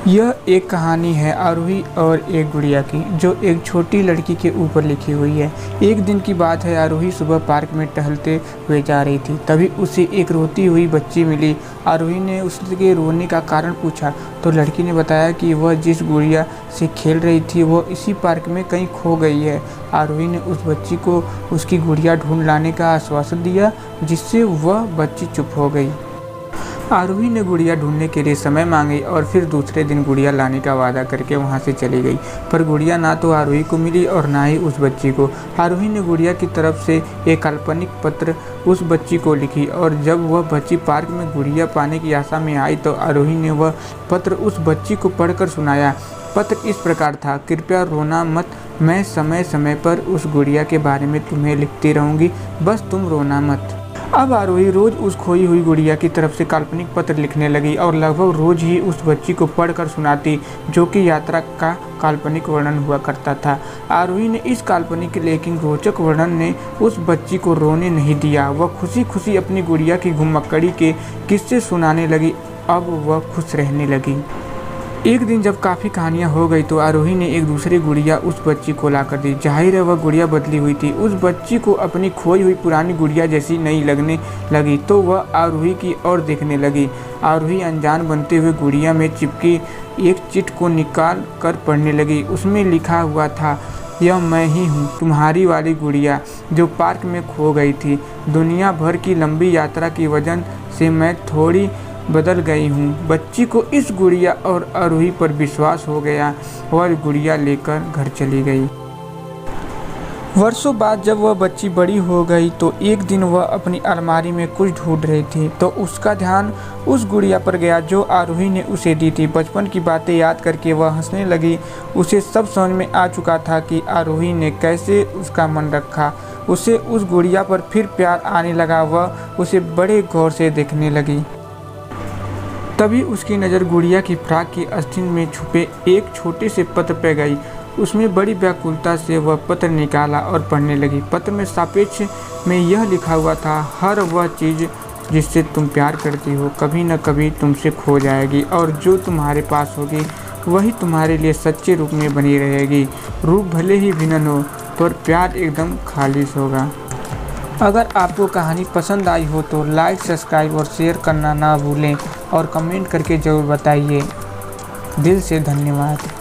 यह एक कहानी है आरोही और एक गुड़िया की, जो एक छोटी लड़की के ऊपर लिखी हुई है। एक दिन की बात है, आरोही सुबह पार्क में टहलते हुए जा रही थी। तभी उसे एक रोती हुई बच्ची मिली। आरोही ने उसके रोने का कारण पूछा तो लड़की ने बताया कि वह जिस गुड़िया से खेल रही थी वह इसी पार्क में कहीं खो गई है। आरोही ने उस बच्ची को उसकी गुड़िया ढूंढ लाने का आश्वासन दिया, जिससे वह बच्ची चुप हो गई। आरोही ने गुड़िया ढूंढने के लिए समय मांगी और फिर दूसरे दिन गुड़िया लाने का वादा करके वहां से चली गई। पर गुड़िया ना तो आरोही को मिली और ना ही उस बच्ची को। आरोही ने गुड़िया की तरफ से एक काल्पनिक पत्र उस बच्ची को लिखी और जब वह बच्ची पार्क में गुड़िया पाने की आशा में आई तो आरोही ने वह पत्र उस बच्ची को पढ़कर सुनाया। पत्र इस प्रकार था, कृपया रोना मत, मैं समय समय पर उस गुड़िया के बारे में तुम्हें लिखती रहूँगी, बस तुम रोना मत। अब आरोही रोज उस खोई हुई गुड़िया की तरफ से काल्पनिक पत्र लिखने लगी और लगभग रोज ही उस बच्ची को पढ़कर सुनाती, जो कि यात्रा का काल्पनिक वर्णन हुआ करता था। आरोही ने इस काल्पनिक लेकिन रोचक वर्णन ने उस बच्ची को रोने नहीं दिया। वह खुशी खुशी अपनी गुड़िया की घुमक्कड़ी के किस्से सुनाने लगी। अब वह खुश रहने लगी। एक दिन जब काफ़ी कहानियाँ हो गई तो आरोही ने एक दूसरी गुड़िया उस बच्ची को ला कर दी। जाहिर है वह गुड़िया बदली हुई थी। उस बच्ची को अपनी खोई हुई पुरानी गुड़िया जैसी नई लगने लगी तो वह आरोही की ओर देखने लगी। आरोही अनजान बनते हुए गुड़िया में चिपकी एक चिट को निकाल कर पढ़ने लगी। उसमें लिखा हुआ था, यह मैं ही हूँ, तुम्हारी वाली गुड़िया जो पार्क में खो गई थी। दुनिया भर की लंबी यात्रा की वजह से मैं थोड़ी बदल गई हूँ। बच्ची को इस गुड़िया और आरोही पर विश्वास हो गया। वह गुड़िया लेकर घर चली गई। वर्षों बाद जब वह बच्ची बड़ी हो गई तो एक दिन वह अपनी अलमारी में कुछ ढूंढ रही थी तो उसका ध्यान उस गुड़िया पर गया जो आरोही ने उसे दी थी। बचपन की बातें याद करके वह हंसने लगी। उसे सब समझ में आ चुका था कि आरोही ने कैसे उसका मन रखा। उसे उस गुड़िया पर फिर प्यार आने लगा। वह उसे बड़े गौर से देखने लगी। तभी उसकी नज़र गुड़िया की फ्रॉक की आस्तीन में छुपे एक छोटे से पत्र पे गई। उसमें बड़ी व्याकुलता से वह पत्र निकाला और पढ़ने लगी। पत्र में सापेक्ष में यह लिखा हुआ था, हर वह चीज़ जिससे तुम प्यार करती हो कभी न कभी तुमसे खो जाएगी और जो तुम्हारे पास होगी वही तुम्हारे लिए सच्चे रूप में बनी रहेगी। रूप भले ही भिन्न हो पर प्यार एकदम खालिश होगा। अगर आपको कहानी पसंद आई हो तो लाइक, सब्सक्राइब और शेयर करना ना भूलें और कमेंट करके ज़रूर बताइए। दिल से धन्यवाद।